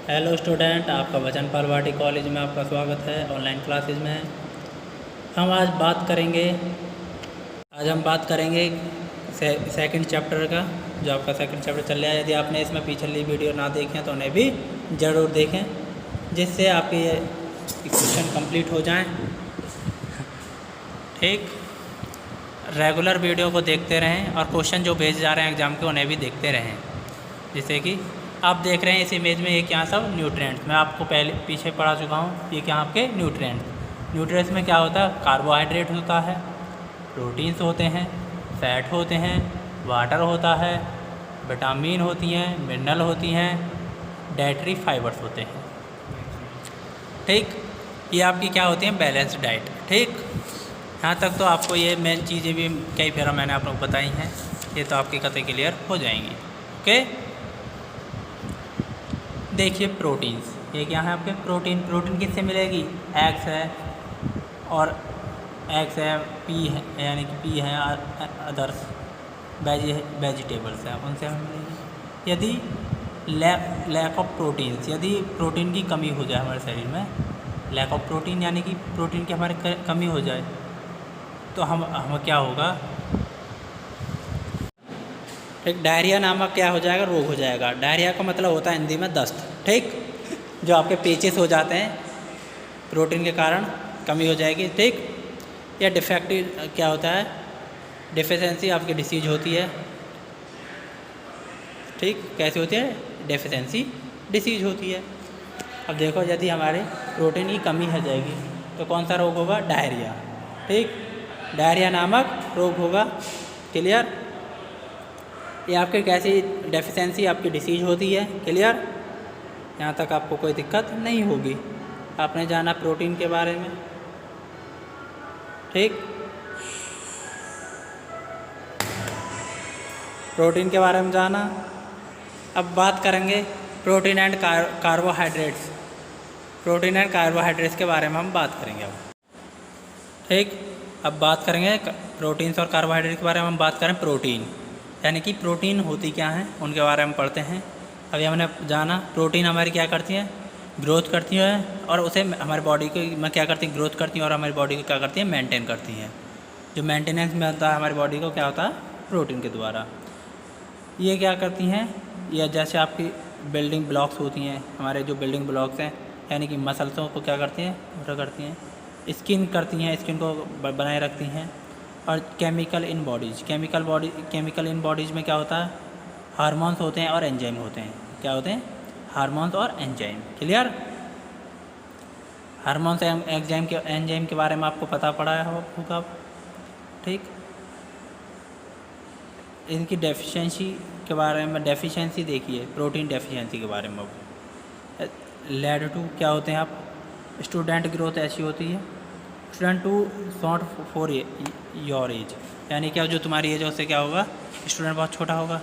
Hello student, आपका वचन पालवाटी college में आपका स्वागत है। ऑनलाइन क्लासेज में हम आज बात करेंगे सेकंड चैप्टर का, जो आपका सेकंड चैप्टर चल रहा है। यदि आपने इसमें पिछली वीडियो ना देखें तो उन्हें भी ज़रूर देखें, जिससे आपके क्वेश्चन कंप्लीट हो जाएं। ठीक, रेगुलर वीडियो को देखते रहें और क्वेश्चन जो भेजे जा रहे हैं एग्ज़ाम के उन्हें भी देखते रहें। जैसे कि आप देख रहे हैं इस इमेज में, ये क्या सब न्यूट्रिएंट्स मैं आपको पीछे पढ़ा चुका हूँ। ये क्या आपके न्यूट्रिएंट्स में क्या होता है? कार्बोहाइड्रेट होता है, प्रोटीन्स होते हैं, फैट होते हैं, वाटर होता है, विटामिन होती हैं, मिनरल होती हैं, डाइटरी फाइबर्स होते हैं। ठीक, ये आपकी क्या होती हैं? Balanced diet. ठीक, यहाँ तक तो आपको ये मेन चीज़ें भी कई फेरा मैंने आप लोग बताई हैं, ये तो आपकी कतई क्लियर हो जाएंगी। ओके, देखिए प्रोटीन्स, ये क्या है आपके? प्रोटीन किससे मिलेगी? एग्स है, और एग्स है, पी है, यानी कि पी है, अदर्स वेजिटेबल्स हैं, उनसे हमें मिलेगी। यदि लैक ऑफ प्रोटीन्स, यदि प्रोटीन की कमी हो जाए हमारे शरीर में, लैक ऑफ प्रोटीन यानी कि प्रोटीन की हमारे कमी हो जाए, तो हम क्या होगा? एक डायरिया नामक क्या हो जाएगा? रोग हो जाएगा। डायरिया का मतलब होता है हिंदी में दस्त। ठीक, जो आपके पेचेस हो जाते हैं प्रोटीन के कारण, कमी हो जाएगी। ठीक, या डिफेक्टिव क्या होता है? डिफिशेंसी आपकी डिसीज होती है। ठीक, कैसे होती है? डिफिशेंसी डिसीज होती है। अब देखो, यदि हमारे प्रोटीन की कमी हो जाएगी तो कौन सा रोग होगा? डायरिया। ठीक, डायरिया नामक रोग होगा। क्लियर? ये आपके कैसी डेफिशिएंसी आपकी डिसीज होती है। क्लियर? यहाँ तक आपको कोई दिक्कत नहीं होगी। आपने जाना प्रोटीन के बारे में। ठीक, प्रोटीन के बारे में जाना। अब बात करेंगे protein and carbohydrates. Protein and carbohydrates के बारे में हम बात करेंगे अब। ठीक, अब बात करेंगे प्रोटीन्स और कार्बोहाइड्रेट के बारे में। हम बात करें प्रोटीन, यानी कि प्रोटीन होती क्या है, उनके बारे में पढ़ते हैं। अभी हमने जाना प्रोटीन हमारी क्या करती है? ग्रोथ करती है, और उसे हमारी बॉडी को में क्या करती है? ग्रोथ करती है, और हमारी बॉडी को क्या करती है? मेंटेन करती हैं। जो मेंटेनेंस में होता है हमारी बॉडी को, क्या होता है? प्रोटीन के द्वारा। ये क्या करती हैं? ये जैसे आपकी बिल्डिंग ब्लॉक्स होती हैं, हमारे जो बिल्डिंग ब्लॉक्स हैं, यानी कि मसल्सों को क्या करती हैं? पूरा करती हैं। स्किन करती हैं, स्किन को बनाए रखती हैं। और केमिकल इन इन बॉडीज़ में क्या होता है? हार्मोन्स होते हैं और एंजाइम होते हैं। क्या होते हैं? हार्मोन्स और एंजाइम। क्लियर? हार्मोन्स एंजाइम के बारे में आपको पता पड़ा होगा। ठीक, इनकी डेफिशिएंसी के बारे में, डेफिशिएंसी देखिए प्रोटीन डेफिशिएंसी के बारे में। लेड टू क्या होते हैं? आप स्टूडेंट ग्रोथ ऐसी होती है, stunted too short for your age, यानी क्या जो तुम्हारी एज है उससे क्या होगा? स्टूडेंट बहुत छोटा होगा।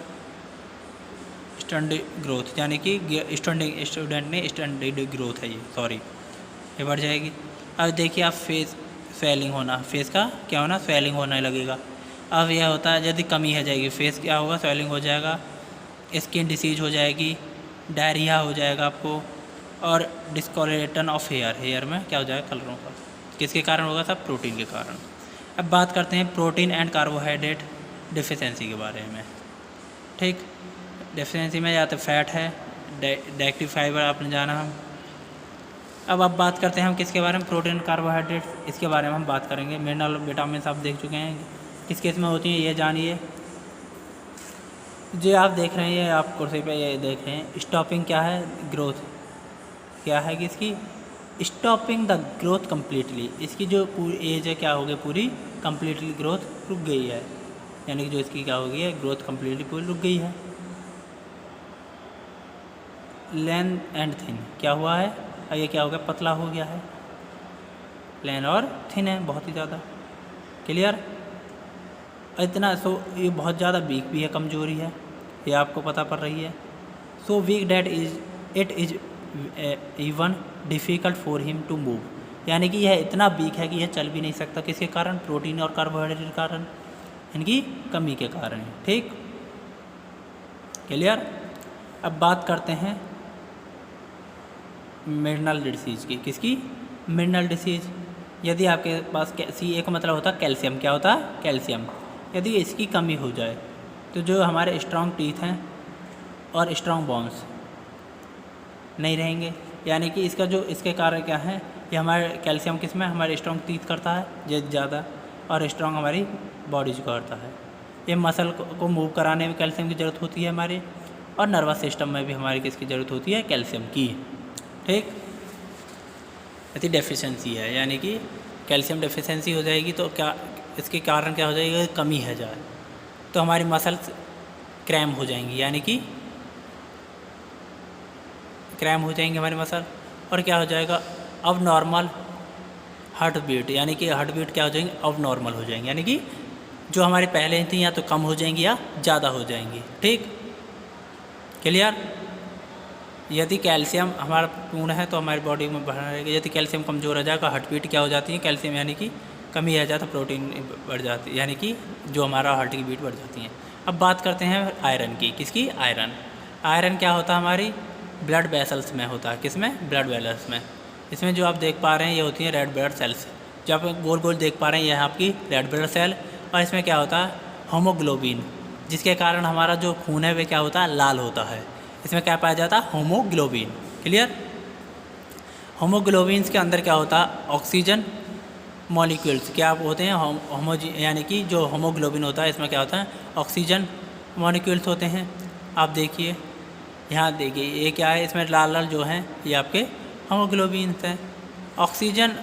स्टैंडर्ड ग्रोथ यानी कि स्टैंडर्ड ग्रोथ है ये, सॉरी, ये बढ़ जाएगी। अब देखिए आप फेस स्वेलिंग होना, फेस का क्या होना? स्वेलिंग होने लगेगा। अब यह होता है यदि कमी है जाएगी, फेस क्या होगा? स्वेलिंग हो जाएगा, स्किन डिसीज हो जाएगी, डायरिया हो जाएगा आपको, और डिस्कोलेशन ऑफ हेयर में क्या हो जाएगा? कलरों का। किसके कारण होगा? सब प्रोटीन के कारण। अब बात करते हैं प्रोटीन एंड कार्बोहाइड्रेट डिफिशिएंसी के बारे में। ठीक, डिफिशिएंसी में या तो फैट है, डाइटरी फाइबर आपने जाना हम। अब बात करते हैं हम किसके बारे में? प्रोटीन कार्बोहाइड्रेट, इसके बारे में हम बात करेंगे। मिनरल विटामिन आप देख चुके हैं, किस किस में होती हैं ये जानिए। जो आप देख रहे हैं, आप कुर्सी पे ये देख रहे हैं, स्टॉपिंग क्या है? ग्रोथ क्या है कि इसकी? Stopping the growth completely. इसकी जो पूरी एज है क्या हो गई? पूरी कम्प्लीटली ग्रोथ रुक गई है, यानी कि जो इसकी क्या हो गई है? ग्रोथ कम्प्लीटली पूरी रुक गई है। लेन एंड थिन क्या हुआ है? और ये क्या हो गया? पतला हो गया है। लेन और थिन है, बहुत ही ज़्यादा। क्लियर? इतना ये बहुत ज़्यादा वीक भी है, कमजोरी है, ये आपको पता पड़ रही है। So weak that it is even difficult for him to move, यानी कि यह इतना वीक है कि यह चल भी नहीं सकता। किसके कारण? प्रोटीन और कार्बोहाइड्रेट के कारण, इनकी कमी के कारण। ठीक, क्लियर? अब बात करते हैं मिनरल डिसीज़ की, किसकी? Mineral disease. यदि आपके पास CA का मतलब होता है कैल्शियम, क्या होता है? कैल्शियम। यदि इसकी कमी हो जाए तो जो हमारे स्ट्रॉन्ग टीथ हैं और स्ट्रॉन्ग बोन्स नहीं रहेंगे, यानी कि इसका जो इसके कारण क्या है, ये हमारे कैल्शियम किस में हमारे स्ट्रॉन्ग टीथ करता है ज़्यादा, और स्ट्रॉन्ग हमारी बॉडी को करता है। ये मसल को मूव कराने में कैल्शियम की ज़रूरत होती है हमारे, और नर्वस सिस्टम में भी हमारी किसकी ज़रूरत होती है? कैल्शियम की। ठीक, यदि डेफिशिएंसी है, यानी कि कैल्शियम डेफिशिएंसी हो जाएगी तो क्या इसके कारण क्या हो जाएगा? कमी है जाए तो हमारी मसल्स क्रैम हो जाएंगी, यानी कि क्रैम हो जाएंगे हमारी मसल, और क्या हो जाएगा? अब नॉर्मल हार्ट बीट, यानी कि हार्ट बीट क्या हो जाएंगे? अब नॉर्मल हो जाएंगे, यानी कि जो हमारे पहले थी या तो कम हो जाएंगी या ज़्यादा हो जाएंगी। ठीक, क्लियर? यदि कैल्शियम हमारा पूर्ण है तो हमारी बॉडी में बढ़ा रहेगा, यदि कैल्शियम कमज़ोर हो जाएगा हार्ट बीट क्या हो जाती है? कैल्शियम यानी कि कमी आ जाता, प्रोटीन बढ़ जाती है, यानी कि जो हमारा हार्ट की बीट बढ़ जाती है। अब बात करते हैं आयरन की, किसकी? आयरन। आयरन क्या होता है? हमारी ब्लड वेसल्स में होता है, किस में? ब्लड वेसल्स में। इसमें जो आप देख पा रहे हैं ये होती हैं रेड ब्लड सेल्स, जो आप गोल गोल देख पा रहे हैं यह आपकी रेड ब्लड सेल, और इसमें क्या होता है? होमोग्लोबिन, जिसके कारण हमारा जो खून है वह क्या होता है? लाल होता है। इसमें क्या पाया जाता है? होमोग्लोबिन। क्लियर? होमोग्लोबिन्स के अंदर क्या होता है? ऑक्सीजन मॉलिक्यूल्स क्या होते हैं? यानी कि जो होमोग्लोबिन होता है इसमें क्या होता है? ऑक्सीजन मॉलिक्यूल्स होते हैं। आप देखिए, यहाँ देखिए ये क्या है? इसमें लाल लाल जो हैं ये आपके होमोग्लोबिन्स हैं। ऑक्सीजन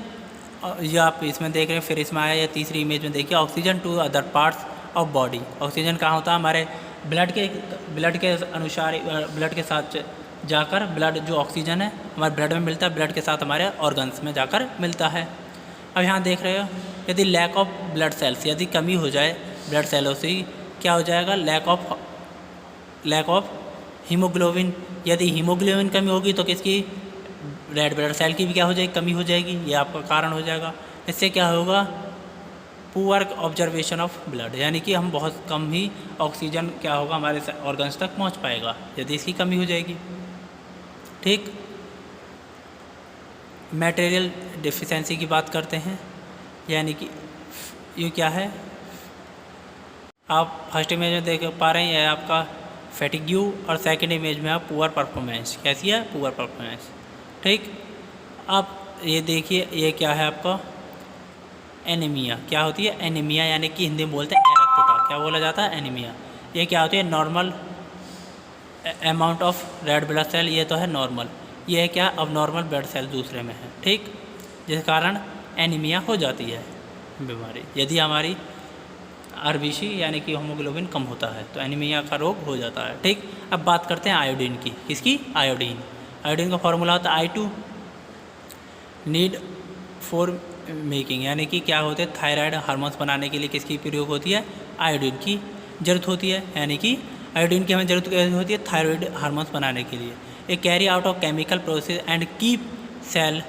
ये आप इसमें देख रहे हैं, फिर इसमें आया या तीसरी इमेज में देखिए oxygen to other parts of body. Oxygen कहाँ होता है? हमारे ब्लड के अनुसार, ब्लड के साथ जाकर, ब्लड जो ऑक्सीजन है हमारे ब्लड में मिलता है, ब्लड के साथ हमारे ऑर्गन्स में जाकर मिलता है। अब यहाँ देख रहे हो, यदि लैक ऑफ ब्लड सेल्स, यदि कमी हो जाए ब्लड सेलों से, क्या हो जाएगा? Lack of haemoglobin. यदि हीमोग्लोबिन कमी होगी तो किसकी? रेड ब्लड सेल की भी क्या हो जाएगी? कमी हो जाएगी, ये आपका कारण हो जाएगा। इससे क्या होगा? पुअर ऑब्जर्वेशन ऑफ ब्लड, यानी कि हम बहुत कम ही ऑक्सीजन क्या होगा हमारे ऑर्गन्स तक पहुंच पाएगा यदि इसकी कमी हो जाएगी। ठीक, मटेरियल डिफिशिएंसी की बात करते हैं, यानी कि ये क्या है? आप फर्स्ट इमेज में देख पा रहे हैं ये आपका फैटिग्यू, और सेकंड इमेज में आप पुअर परफॉर्मेंस। कैसी है? Poor performance. ठीक, आप ये देखिए ये क्या है आपका? एनीमिया। क्या होती है? एनीमिया, यानी कि हिंदी में बोलते हैं अरक्तता। क्या बोला जाता है? एनीमिया। ये क्या होती है? Normal amount of red blood cell, ये तो है नॉर्मल, ये है क्या? अब नॉर्मल ब्लड सेल दूसरे में है। ठीक, जिस कारण एनीमिया हो जाती है बीमारी। यदि हमारी RBC यानी कि होमोग्लोबिन कम होता है तो एनीमिया का रोग हो जाता है। ठीक, अब बात करते हैं आयोडीन की, किसकी? आयोडीन। आयोडीन का फॉर्मूला होता है I2, नीड फॉर मेकिंग, यानी कि क्या होते हैं? थायराइड हार्मोन्स बनाने के लिए किसकी प्रयोग होती है? आयोडीन की जरूरत होती है, यानी कि आयोडीन की हमें जरूरत होती है थायराइड हार्मोन्स बनाने के लिए। A carry out of chemical process and keep cell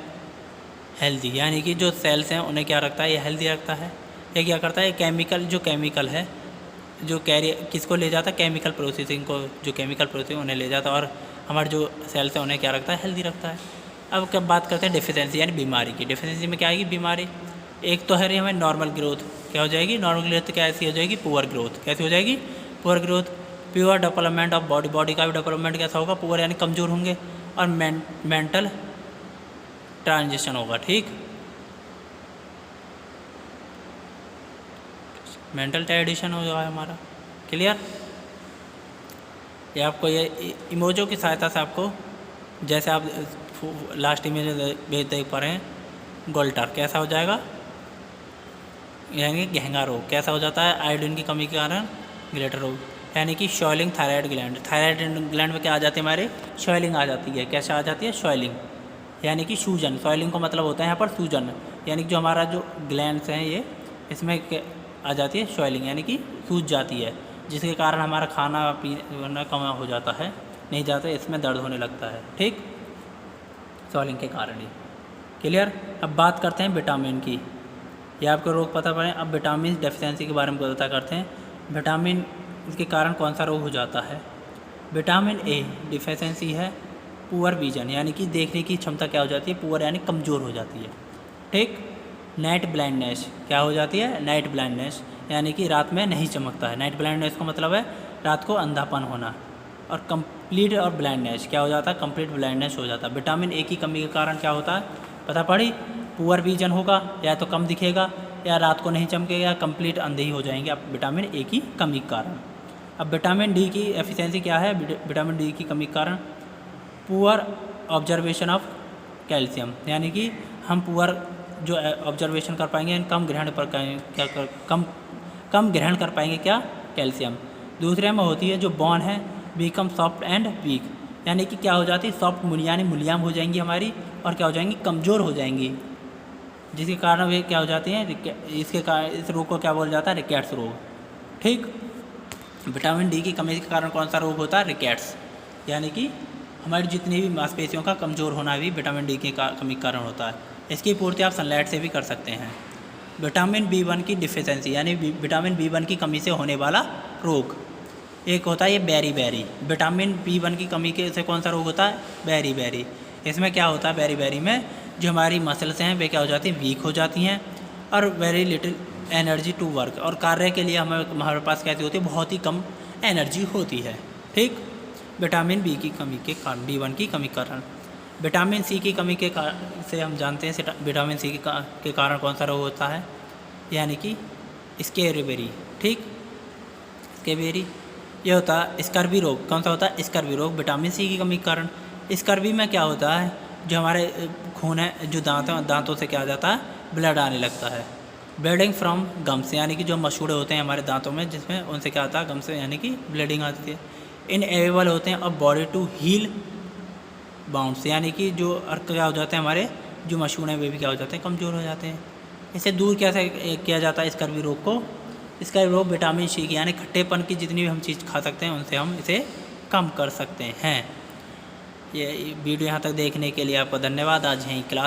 healthy, यानी कि जो सेल्स हैं उन्हें क्या रखता है? ये हेल्दी रखता है। ये क्या करता है? केमिकल है जो कैरी किसको ले जाता है? केमिकल प्रोसेसिंग को, जो केमिकल प्रोसेसिंग उन्हें ले जाता है, और हमारे जो सेल्स हैं उन्हें क्या रखता है? हेल्दी रखता है। अब क्या बात करते हैं डेफिशिएंसी यानी बीमारी की। डेफिशिएंसी में क्या आएगी? बीमारी। एक तो है रही हमें नॉर्मल ग्रोथ, क्या हो जाएगी? नॉर्मल ग्रोथ कैसी हो जाएगी? Poor growth. कैसी हो जाएगी? Poor growth. Pure development of body, body का भी डेवलपमेंट कैसा होगा? पुअर यानी कमज़ोर होंगे। और मेंटल ट्रांजिशन होगा। ठीक, मेंटल ट्रेडिशन हो जाएगा हमारा। क्लियर? ये आपको ये इमोजों की सहायता से आपको, जैसे आप लास्ट इमेज में देख पा रहे हैं, गोल्टर कैसा हो जाएगा? यानी घेंगा रोग कैसा हो जाता है? आयोडीन की कमी के कारण ग्लेटर रोग, यानी कि शॉइलिंग थायराइड ग्लैंड। थायराइड ग्लैंड में क्या आ जाती है? हमारे शॉइलिंग आ जाती है। कैसे आ जाती है? शॉइलिंग, यानी कि सूजन। शॉइलिंग का मतलब होता है यहाँ पर सूजन, यानी कि जो हमारा जो ग्लैंड्स हैं ये इसमें आ जाती है शॉइलिंग, यानी कि सूज जाती है, जिसके कारण हमारा खाना पीना कम हो जाता है, नहीं जाता, इसमें दर्द होने लगता है। ठीक, शॉइलिंग के कारण ही। क्लियर? अब बात करते हैं विटामिन की। ये आपको रोग पता पड़े। अब विटामिन डेफिशिएंसी के बारे में पता करते हैं। विटामिन के कारण कौन सा रोग हो जाता है? विटामिन A डिफिशिएंसी है पुअर विजन यानी कि देखने की क्षमता क्या हो जाती है, पुअर यानी कमज़ोर हो जाती है। ठीक। नाइट ब्लाइंडनेस क्या हो जाती है, नाइट ब्लाइंडनेस यानी कि रात में नहीं चमकता है। नाइट ब्लाइंडनेस का मतलब है रात को अंधापन होना। और कंप्लीट और ब्लाइंडनेस क्या हो जाता है, कंप्लीट ब्लाइंडनेस हो जाता है। विटामिन ए की कमी के कारण क्या होता है, पता पड़ी, पुअर विजन होगा, या तो कम दिखेगा, या रात को नहीं चमकेगा, या कंप्लीट अंधे ही हो जाएंगे आप विटामिन ए की कमी के कारण। अब विटामिन डी की एफिशिएंसी क्या है, विटामिन डी की कमी के कारण पुअर ऑब्जर्वेशन ऑफ कैल्शियम यानी कि हम पुअर जो ऑब्जर्वेशन कर पाएंगे, कम ग्रहण कर क्या कम ग्रहण कर पाएंगे क्या, कैल्शियम। दूसरे में होती है जो बोन है बिकम सॉफ्ट एंड वीक यानी कि क्या हो जाती है, सॉफ्ट यानी मुलायम हो जाएंगी हमारी, और क्या हो जाएंगी, कमज़ोर हो जाएंगी, जिसके कारण वे क्या हो जाती हैं, इसके कारण इस रोग को क्या बोला जाता है, रिकेट्स रोग। ठीक। विटामिन डी की कमी के कारण कौन सा रोग होता है, रिकेट्स यानी कि हमारी जितनी भी मांसपेशियों का कमज़ोर होना भी विटामिन डी की कमी के कारण होता है। इसकी पूर्ति आप सनलाइट से भी कर सकते हैं। विटामिन बी1 की डिफिशेंसी यानी विटामिन बी1 की कमी से होने वाला रोग, एक होता है ये बेरी। विटामिन बी1 की कमी के से कौन सा रोग होता है, बेरी। इसमें क्या होता है, बेरी में जो हमारी मसल्स हैं वे क्या हो जाती हैं, वीक हो जाती हैं, और very little energy to work, और कार्य के लिए हमारे पास कैसी होती है, बहुत ही कम एनर्जी होती है। ठीक। विटामिन बी की कमी के कारण, बी1 की कमी के कारण। विटामिन सी की कमी के कारण से हम जानते हैं विटामिन सी के कारण कौन सा रोग होता है, यानी कि स्केरेबेरी। ठीक। स्केरेबेरी ये होता है स्कर्वी रोग। कौन सा होता है, स्कर्वी रोग, विटामिन सी की कमी के कारण। स्कर्वी में क्या होता है, जो हमारे खून है, जो दांतों से क्या आ जाता है, ब्लड आने लगता है। ब्लीडिंग फ्रॉम गम्स यानी कि जो मसूड़े होते हैं हमारे दांतों में, जिसमें उनसे क्या आता है, गम्स यानी कि ब्लीडिंग आती है। इनएबल होते हैं और बॉडी टू हील बाउंड्स यानी कि जो क्या हो जाते हैं, हमारे जो मसूड़े हैं वे भी क्या हो जाते हैं, कमज़ोर हो जाते हैं। इसे दूर कैसे किया जाता है स्कर्वी रोग को, इसका रोग विटामिन सी की यानी खट्टेपन की जितनी भी हम चीज़ खा सकते हैं उनसे हम इसे कम कर सकते हैं। ये वीडियो यहाँ तक देखने के लिए आपका धन्यवाद। आज यहीं क्लास